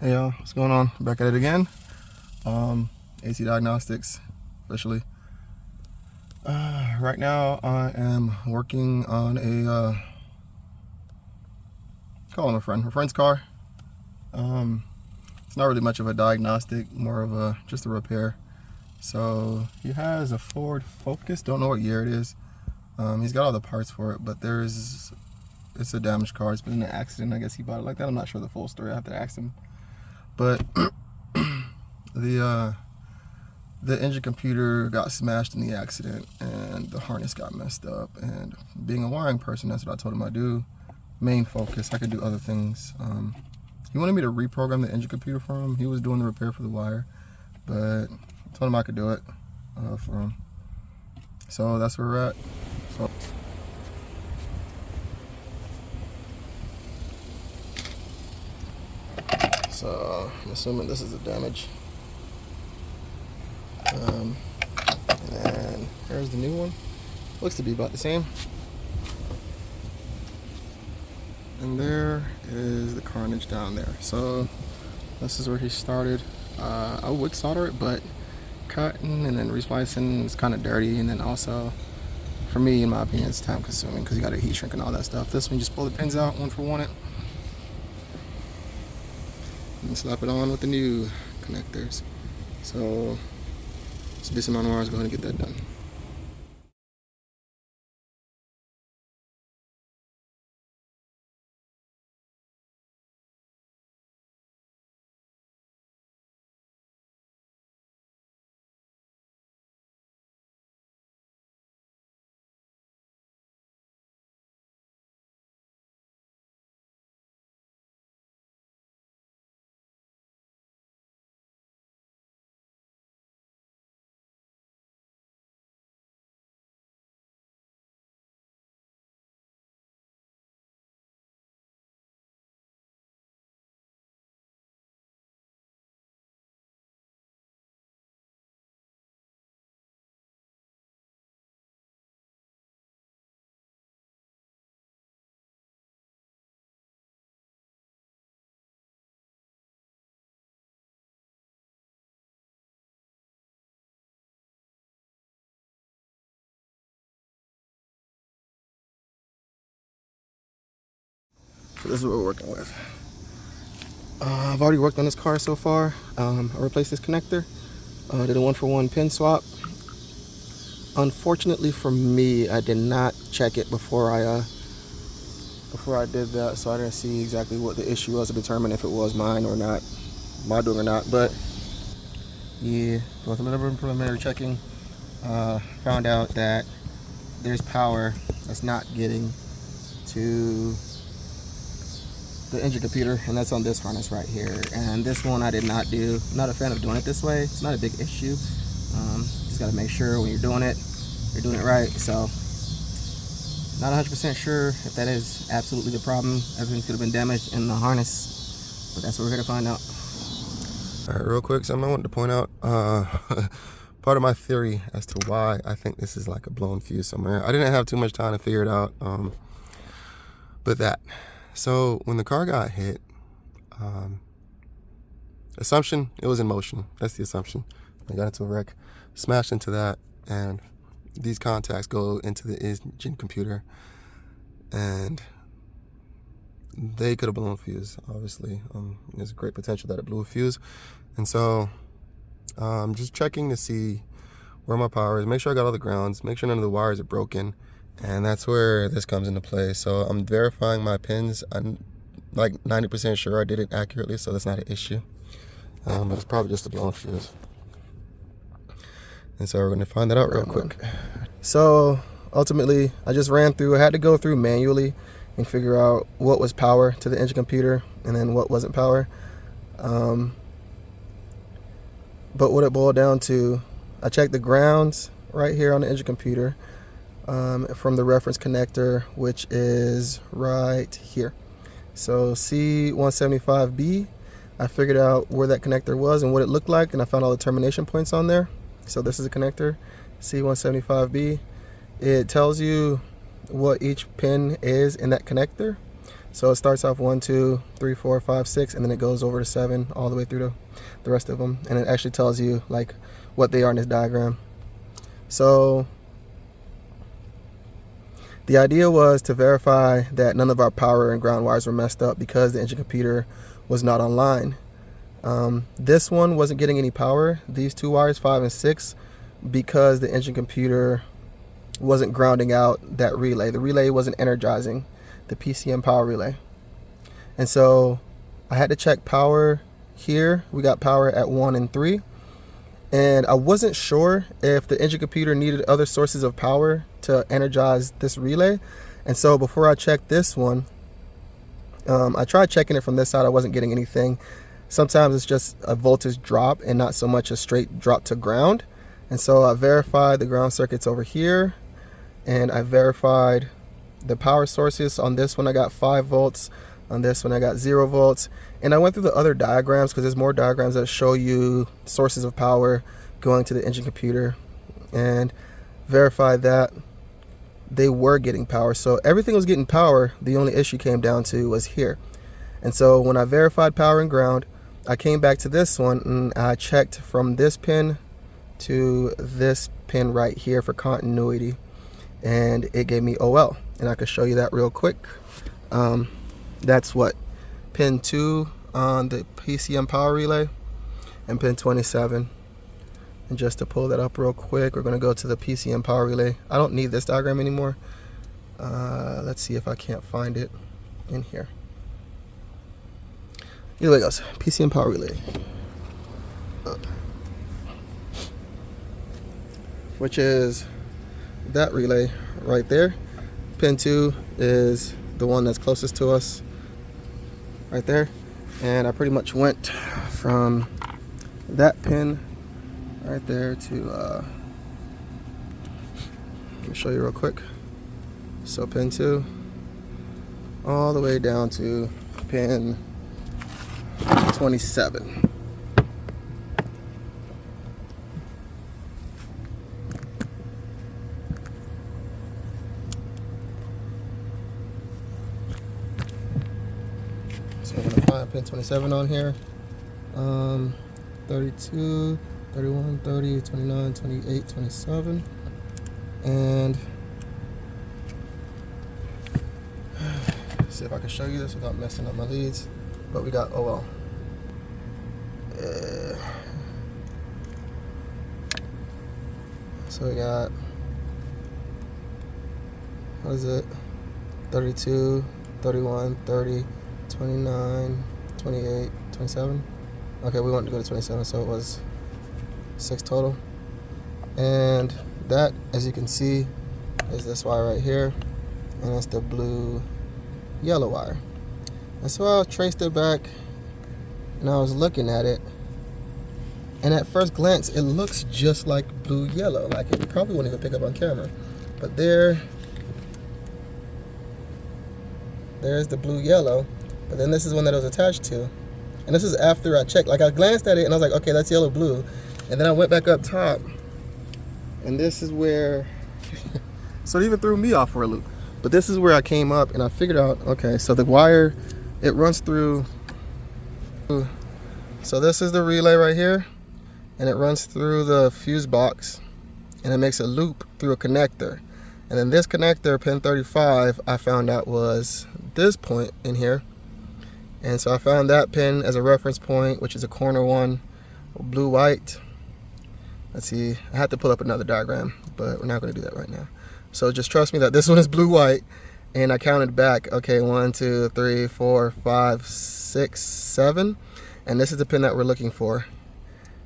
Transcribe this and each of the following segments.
Hey y'all, what's going on? Back at it again. AC Diagnostics, officially. Right now I am working on calling a friend's car. It's not really much of a diagnostic, more of just a repair. So he has a Ford Focus, don't know what year it is. He's got all the parts for it, but it's a damaged car. It's been in an accident. I guess he bought it like that. I'm not sure the full story. I have to ask him. But the engine computer got smashed in the accident and the harness got messed up. And being a wiring person, that's what I told him I do. Main focus, I could do other things. He wanted me to reprogram the engine computer for him. He was doing the repair for the wire, but I told him I could do it for him. So that's where we're at. So I'm assuming this is the damage. And then here's the new one. Looks to be about the same. And there is the carnage down there. So this is where he started. I would solder it, but cutting and then resplicing is kind of dirty. And then also, for me, in my opinion, it's time consuming because you got to heat shrink and all that stuff. This one, you just pull the pins out one for one it. And slap it on with the new connectors. So it's a decent amount of wires. Go ahead and get that done. So this is what we're working with. I've already worked on this car so far. I replaced this connector. Did a 1-for-1 pin swap. Unfortunately for me, I did not check it before I did that, so I didn't see exactly what the issue was to determine if it was mine or not, my doing or not. But yeah, with a little bit of preliminary checking, found out that there's power that's not getting to the engine computer, and that's on this harness right here. And this one I did not do. I'm not a fan of doing it this way. It's not a big issue. Just got to make sure when you're doing it right. So not 100% sure if that is absolutely the problem. Everything could have been damaged in the harness, but that's what we're here to find out. All right, real quick, something I wanted to point out. Part of my theory as to why I think this is like a blown fuse somewhere. I didn't have too much time to figure it out, but that. So when the car got hit, assumption, it was in motion. That's the assumption. I got into a wreck, smashed into that, and these contacts go into the engine computer, and they could have blown a fuse, obviously. There's a great potential that it blew a fuse. And so just checking to see where my power is, make sure I got all the grounds, make sure none of the wires are broken. And that's where this comes into play. So I'm verifying my pins. I'm like 90% sure I did it accurately, so that's not an issue. But it's probably just a blown fuse. And so we're going to find that out real quick. So ultimately, I just ran through. I had to go through manually and figure out what was power to the engine computer and then what wasn't power. But what it boiled down to, I checked the grounds right here on the engine computer. From the reference connector, which is right here. So C175B, I figured out where that connector was and what it looked like, and I found all the termination points on there. So this is a connector, C175B. It tells you what each pin is in that connector. So it starts off 1, 2, 3, 4, 5, 6, and then it goes over to 7 all the way through the rest of them. And it actually tells you like what they are in this diagram. So the idea was to verify that none of our power and ground wires were messed up because the engine computer was not online. This one wasn't getting any power, these two wires, 5 and 6, because the engine computer wasn't grounding out that relay. The relay wasn't energizing the PCM power relay. And so I had to check power here. We got power at 1 and 3. And I wasn't sure if the engine computer needed other sources of power to energize this relay. And so before I checked this one, I tried checking it from this side. I wasn't getting anything. Sometimes it's just a voltage drop and not so much a straight drop to ground. And so I verified the ground circuits over here, and I verified the power sources. On this one I got 5 volts, on this one I got 0 volts, and I went through the other diagrams because there's more diagrams that show you sources of power going to the engine computer, and verified that they were getting power. So everything was getting power. The only issue came down to was here. And so when I verified power and ground, I came back to this one and I checked from this pin to this pin right here for continuity, and it gave me OL. And I could show you that real quick. That's what pin 2 on the PCM power relay and pin 27. And just to pull that up real quick, we're going to go to the PCM power relay. I don't need this diagram anymore. Let's see if I can't find it in here. Either way it goes, PCM power relay, which is that relay right there. Pin 2 is the one that's closest to us right there. And I pretty much went from that pin right there to, let me show you real quick. So pin 2 all the way down to pin 27. So I'm going to find pin 27 on here. 32, 31, 30, 29, 28, 27. And see if I can show you this without messing up my leads. But we got OL. So we got, what is it? 32, 31, 30, 29, 28, 27. Okay, we wanted to go to 27, so it was 6 total. And that, as you can see, is this wire right here, and that's the blue yellow wire. And so I traced it back, and I was looking at it, and at first glance it looks just like blue yellow, like it probably won't even pick up on camera, but there's the blue yellow. But then this is one that it was attached to, and this is after I checked. Like, I glanced at it and I was like, okay, that's yellow blue. And then I went back up top, and this is where so it even threw me off for a loop. But this is where I came up and I figured out, okay, so the wire, it runs through, so this is the relay right here, and it runs through the fuse box, and it makes a loop through a connector. And then this connector, pin 35, I found out was this point in here. And so I found that pin as a reference point, which is a corner one, blue white. Let's see, I had to pull up another diagram, but we're not going to do that right now. So just trust me that this one is blue white. And I counted back, okay, 1, 2, 3, 4, 5, 6, 7. And this is the pin that we're looking for.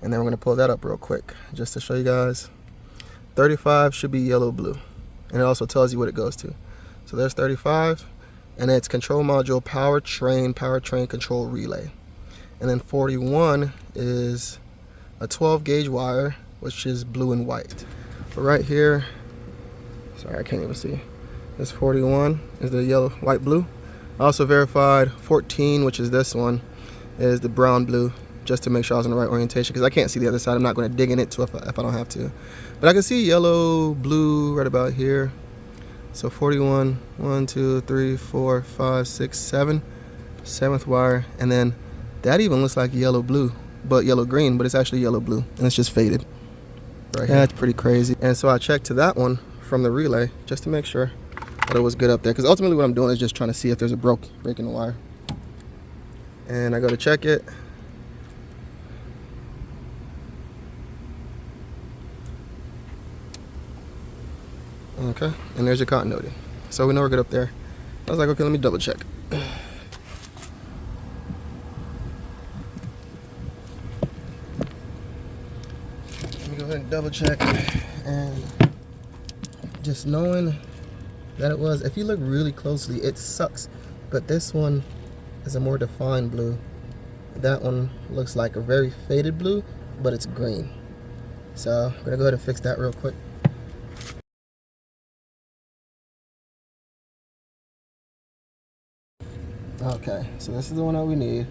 And then we're going to pull that up real quick just to show you guys. 35 should be yellow blue. And it also tells you what it goes to. So there's 35. And it's control module powertrain control relay. And then 41 is a 12 gauge wire, which is blue and white. But right here, sorry, I can't even see. This 41 is the yellow, white, blue. I also verified 14, which is this one, is the brown blue, just to make sure I was in the right orientation, because I can't see the other side. I'm not going to dig in it if I don't have to. But I can see yellow, blue right about here. So 41, 1, 2, 3, 4, 5, 6, 7. 7th wire, and then that even looks like yellow blue, but yellow green, but it's actually yellow blue, and it's just faded right here. That's pretty crazy. And so I checked to that one from the relay just to make sure that it was good up there, because ultimately what I'm doing is just trying to see if there's a break in the wire. And I go to check it. Okay, and there's your continuity. So we know we're good up there. I was like, okay, let me double check. Let me go ahead and double check. And just knowing that it was, if you look really closely, it sucks. But this one is a more defined blue. That one looks like a very faded blue, but it's green. So I'm gonna go ahead and fix that real quick. Okay, so this is the one that we need.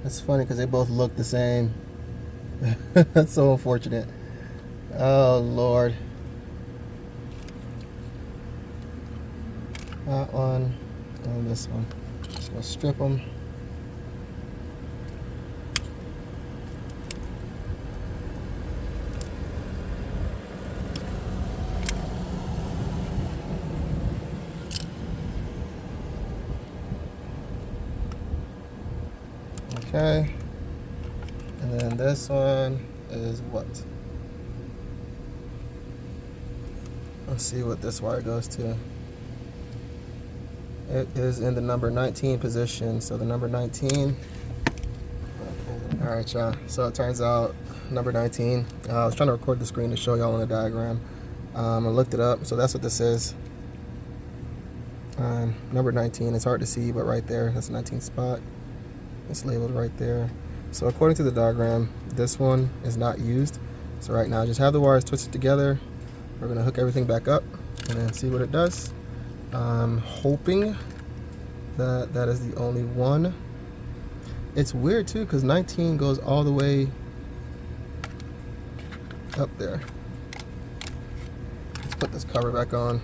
It's funny because they both look the same. That's so unfortunate. Oh Lord. That one and this one. Just gonna strip them. Okay. And then this one is what? Let's see what this wire goes to. It is in the number 19 position. So the number 19. All right, y'all. So it turns out number 19. I was trying to record the screen to show y'all on the diagram. I looked it up. So that's what this is. Number 19. It's hard to see, but right there, that's the 19th spot. It's labeled right there. So according to the diagram, this one is not used. So right now, just have the wires twisted together. We're gonna hook everything back up and then see what it does. I'm hoping that that is the only one. It's weird too, because 19 goes all the way up there. Let's put this cover back on.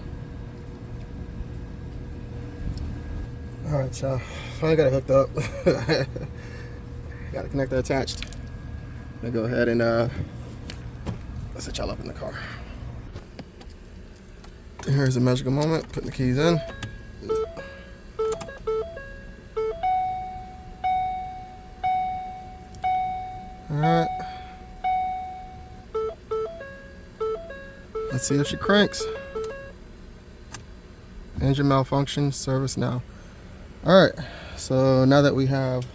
All right, y'all. Finally got it hooked up. Got the connector attached. I'm gonna go ahead and let's set y'all up in the car. Here's a magical moment. Putting the keys in. All right. Let's see if she cranks. Engine malfunction. Service now. All right. So now that we have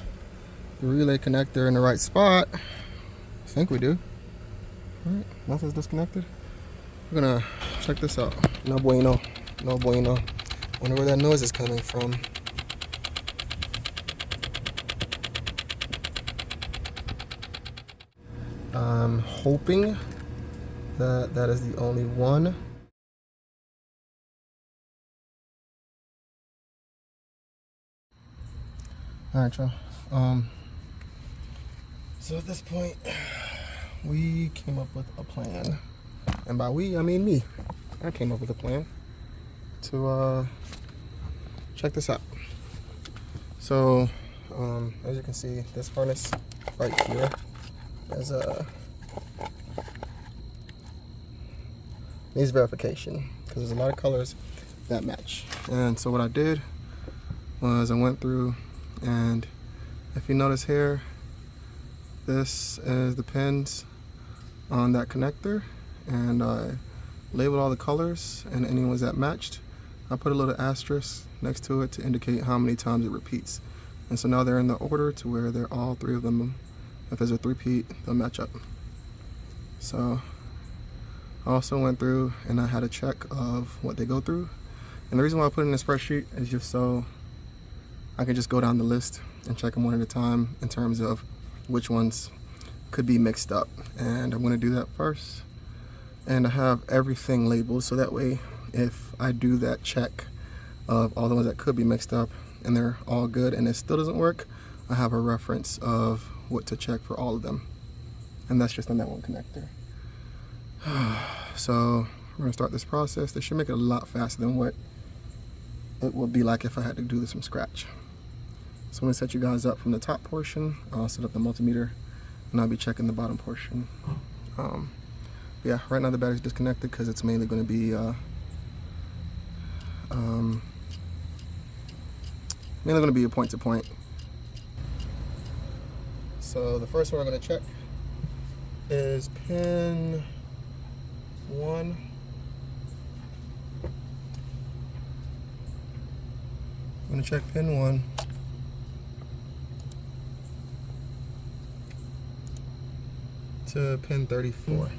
the relay connector in the right spot, I think we do. All right. Nothing's disconnected. We're gonna check this out. No bueno. No bueno. Wonder where that noise is coming from. I'm hoping that that is the only one. All right, y'all. So at this point, we came up with a plan. And by we, I mean me. I came up with a plan to check this out. So, as you can see, this harness right here is needs verification because there's a lot of colors that match. And so what I did was I went through, and if you notice here, this is the pins on that connector, and I labeled all the colors and any ones that matched. I put a little asterisk next to it to indicate how many times it repeats. And so now they're in the order to where they're all three of them. If there's a three-peat, they'll match up. So I also went through and I had a check of what they go through. And the reason why I put it in a spreadsheet is just so I can just go down the list and check them one at a time in terms of which ones could be mixed up. And I'm gonna do that first. And I have everything labeled so that way if I do that check of all the ones that could be mixed up and they're all good and it still doesn't work, I have a reference of what to check for all of them. And that's just on that one connector. So gonna start this process. They should make it a lot faster than what it would be like if I had to do this from scratch. So I'm gonna set you guys up from the top portion. I'll set up the multimeter and I'll be checking the bottom portion. Yeah, right now the battery's disconnected because it's mainly gonna be a point to point. So the first one we're gonna check is pin 1. I'm gonna check pin 1. To pin 34,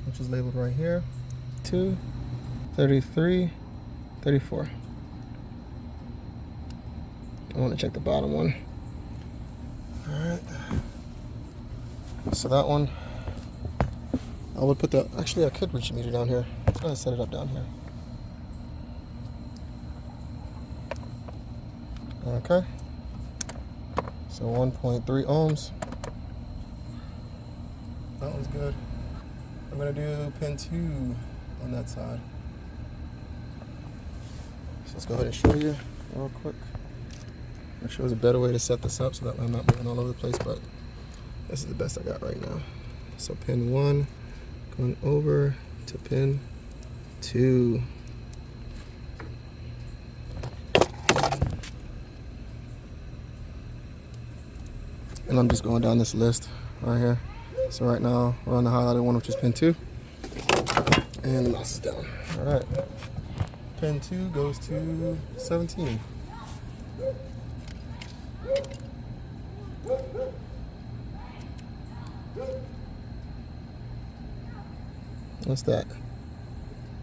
which is labeled right here. 2, 33, 34. I want to check the bottom one. Alright. So that one, I would put the, actually I could reach a meter down here. I'm going to set it up down here. Okay. So 1.3 ohms. That one's good. I'm going to do pin 2 on that side. So let's go ahead and show you real quick. I'm sure there's a better way to set this up so that way I'm not moving all over the place, but this is the best I got right now. So pin 1 going over to pin 2. And I'm just going down this list right here. So right now we're on the highlighted one, which is pin 2. And the mouse is down. All right. Pin 2 goes to 17. What's that?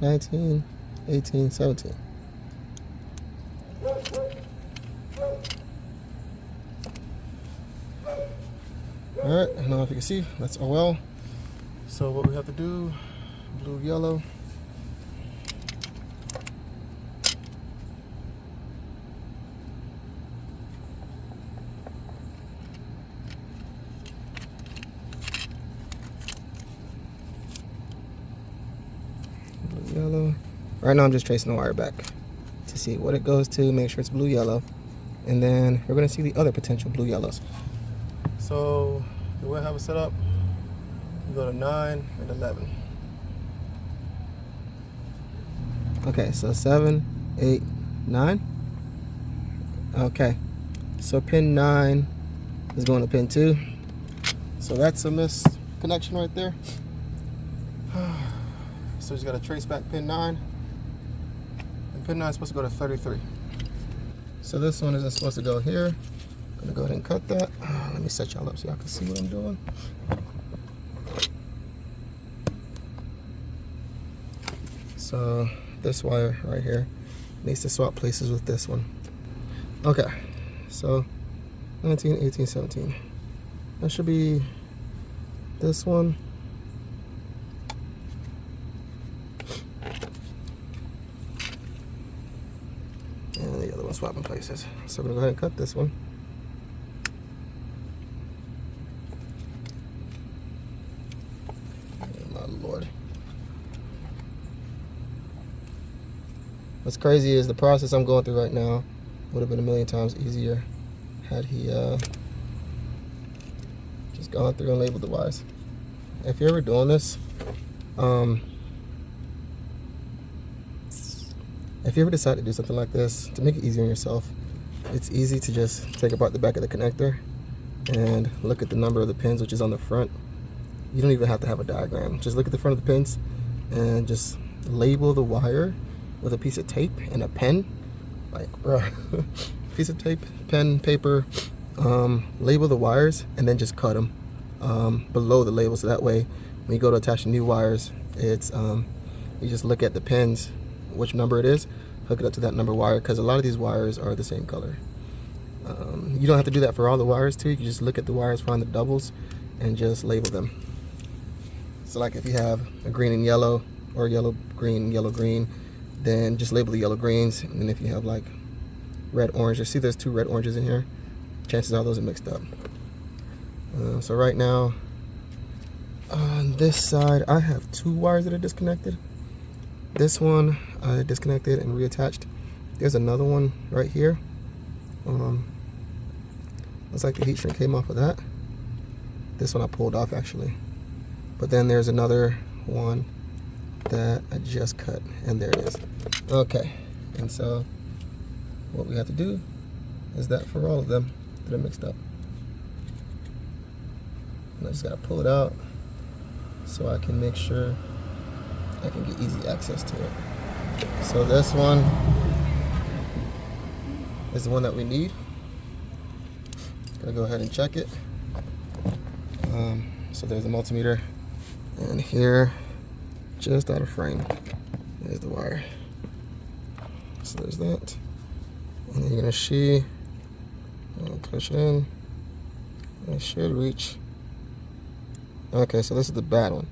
19, 18, 17. Alright, I don't know if you can see, that's OL. So what we have to do, blue, yellow. Blue, yellow. Right now I'm just tracing the wire back to see what it goes to, make sure it's blue, yellow. And then we're gonna see the other potential blue, yellows. So the way I have it set up, you go to 9 and 11. Okay, so 7, 8, 9. Okay, so pin 9 is going to pin 2. So that's a missed connection right there. So just got to trace back pin 9. And pin 9 is supposed to go to 33. So this one isn't supposed to go here. I'm gonna go ahead and cut that. Let me set y'all up so y'all can see what I'm doing. So this wire right here needs to swap places with this one. Okay, so 19, 18, 17. That should be this one. And the other one swapping places. So we're gonna go ahead and cut this one. Lord. What's crazy is the process I'm going through right now would have been a million times easier had he just gone through and labeled the wires. If you're ever doing this, if you ever decide to do something like this, to make it easier on yourself, it's easy to just take apart the back of the connector and look at the number of the pins, which is on the front. You don't even have to have a diagram. Just look at the front of the pins and just label the wire with a piece of tape and a pen. Like, bro, piece of tape, pen, paper, label the wires and then just cut them below the label. So that way, when you go to attach new wires, it's you just look at the pins, which number it is, hook it up to that number wire, because a lot of these wires are the same color. You don't have to do that for all the wires too. You can just look at the wires, find the doubles, and just label them. So like if you have a green and yellow, or yellow green, then just label the yellow greens. And if you have like red orange, you see there's 2 red oranges in here, chances are those are mixed up. So right now On this side, I have 2 wires that are disconnected. This one I disconnected and reattached. There's another one right here. Looks like the heat shrink came off of that. This one I pulled off actually. But then there's another one that I just cut, and there it is. Okay, and so what we have to do is that for all of them that are mixed up. And I just gotta pull it out so I can make sure I can get easy access to it. So this one is the one that we need. Gotta go ahead and check it. So there's the multimeter, and here, just out of frame, there's the wire. So there's that, and then you're gonna see, push it in, it should reach. Okay, so this is the bad one.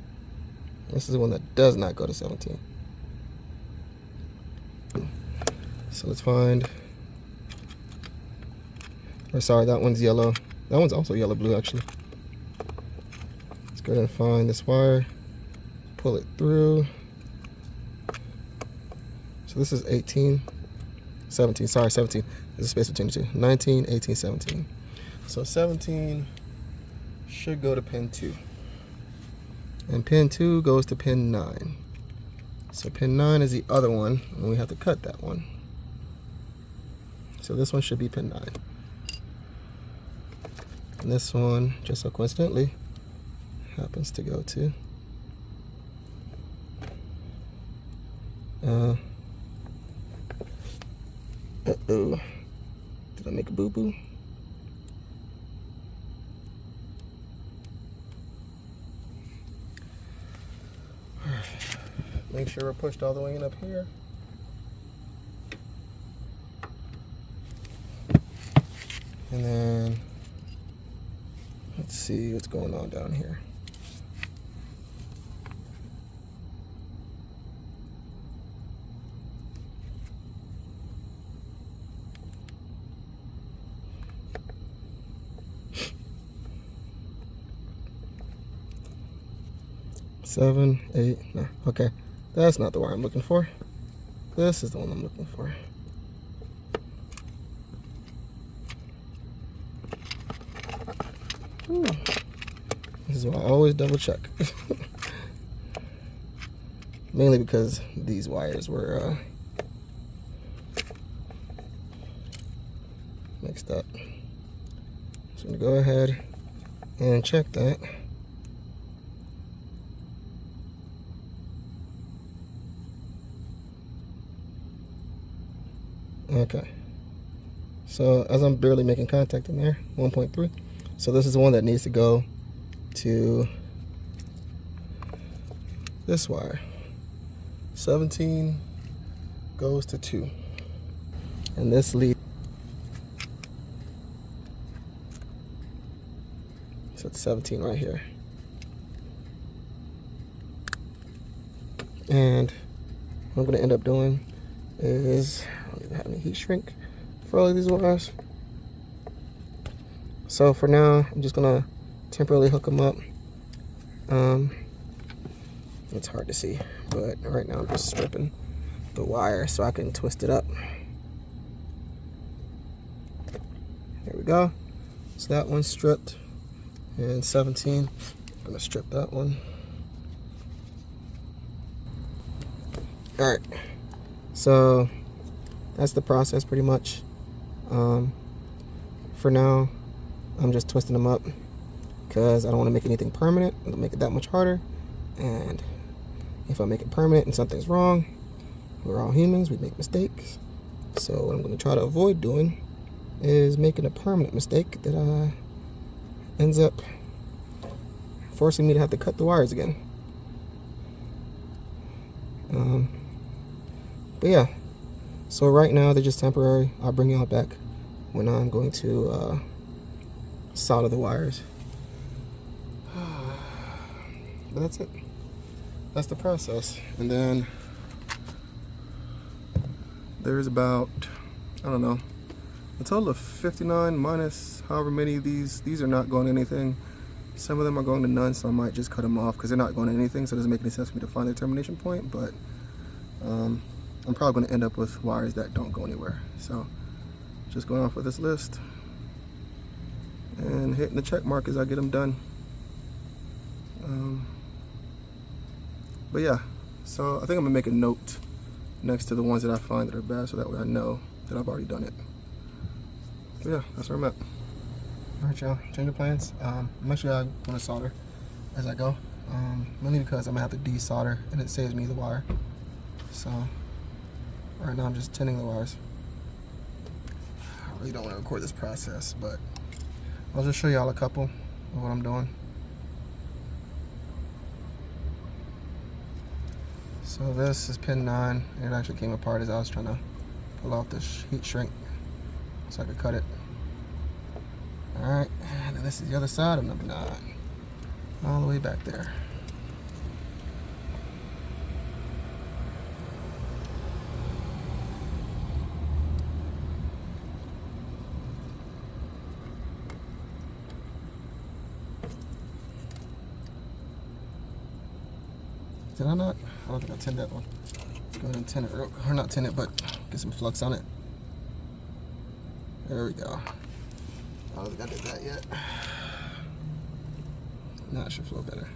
This is the one that does not go to 17. So let's find, or sorry, that one's yellow. That one's also yellow blue actually. Let's go ahead and find this wire, pull it through. So this is 18, 17, sorry, 17. There's a space between the two. 19, 18, 17. So 17 should go to pin 2. And pin 2 goes to pin 9. So pin 9 is the other one, and we have to cut that one. So this one should be pin 9. And this one, just so coincidentally, happens to go to uh-oh. Did I make a boo-boo? Make sure we're pushed all the way in up here. And then let's see what's going on down here. Seven, 8, no, okay. That's not the wire I'm looking for. This is the one I'm looking for. Ooh. This is why I always double check. Mainly because these wires were mixed up. So I'm gonna go ahead and check that. Okay, so as I'm barely making contact in there, 1.3. So this is the one that needs to go to this wire. 17 goes to 2. And this leads, so it's 17 right here. And what I'm gonna end up doing is, I don't even have any heat shrink for all of these wires. So for now, I'm just gonna temporarily hook them up. It's hard to see, but right now I'm just stripping the wire so I can twist it up. There we go. So that one's stripped, and 17, I'm gonna strip that one. All right, so that's the process pretty much. For now, I'm just twisting them up because I don't want to make anything permanent. It'll make it that much harder. And if I make it permanent and something's wrong, we're all humans, we make mistakes. So what I'm going to try to avoid doing is making a permanent mistake that ends up forcing me to have to cut the wires again. But yeah, so right now they're just temporary. I'll bring y'all back when I'm going to solder the wires. But that's it. That's the process. And then there's about, I don't know, a total of 59 minus however many of these are not going anything. Some of them are going to none, so I might just cut them off because they're not going to anything, so it doesn't make any sense for me to find their termination point. But I'm probably going to end up with wires that don't go anywhere. So just going off of this list and hitting the check mark as I get them done. But yeah, so I think I'm gonna make a note next to the ones that I find that are bad, so that way I know that I've already done it. But yeah, that's where I'm at. All right, y'all, change of plans. I'm actually going to solder as I go, mainly because I'm gonna have to desolder and it saves me the wire. So right now I'm just tinning the wires. I really don't want to record this process, but I'll just show y'all a couple of what I'm doing. So this is pin 9. It actually came apart as I was trying to pull off this heat shrink so I could cut it. Alright, and then this is the other side of number 9. All the way back there. Did I not? I don't think I tinned that one. Go ahead and tin it, or not tin it, but get some flux on it. There we go. I don't think I did that yet. Now it should flow better.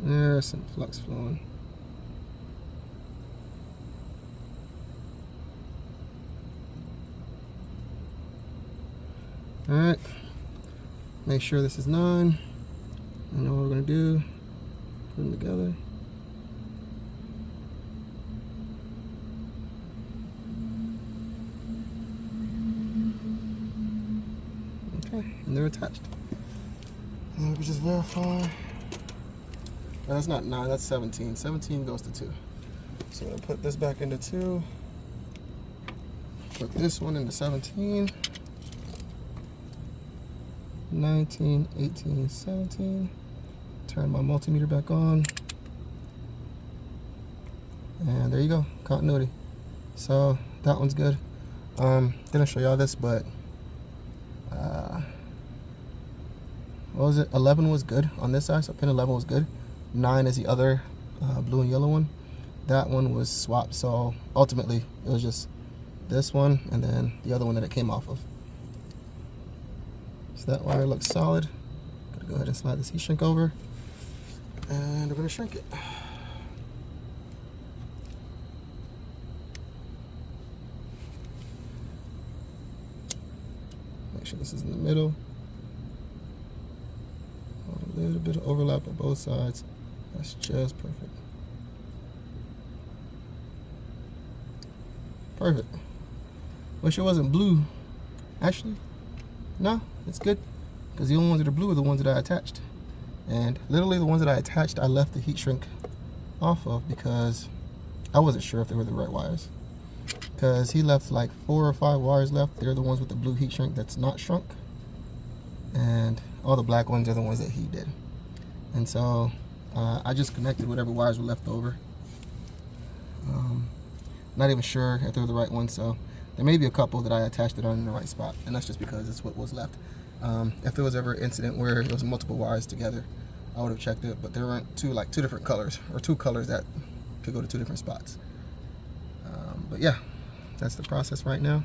There's some flux flowing. Alright. Make sure this is 9. I know what we're going to do. Put them together. Okay, and they're attached. And we can just verify. No, that's not 9, that's 17. 17 goes to 2. So I'm going to put this back into 2. Put this one into 17. 19, 18, 17. Turn my multimeter back on. And there you go, continuity. So that one's good. Didn't show y'all this, but what was it? 11 was good on this side, so pin 11 was good. 9 is the other blue and yellow one. That one was swapped, so ultimately it was just this one and then the other one that it came off of. So that wire looks solid. Gotta go ahead and slide this heat shrink over, and we're gonna shrink it. Make sure this is in the middle. A little bit of overlap on both sides. That's just perfect. Perfect. Wish it wasn't blue. Actually, no, it's good. Because the only ones that are blue are the ones that I attached. And literally the ones that I attached, I left the heat shrink off of because I wasn't sure if they were the right wires. Because he left like 4 or 5 wires left. They're the ones with the blue heat shrink that's not shrunk. And all the black ones are the ones that he did. And so I just connected whatever wires were left over. Not even sure if they were the right ones, so there may be a couple that I attached that aren't in the right spot, and that's just because it's what was left. If there was ever an incident where there was multiple wires together, I would have checked it, but there weren't two different colors, or 2 colors that could go to 2 different spots. But yeah, that's the process right now.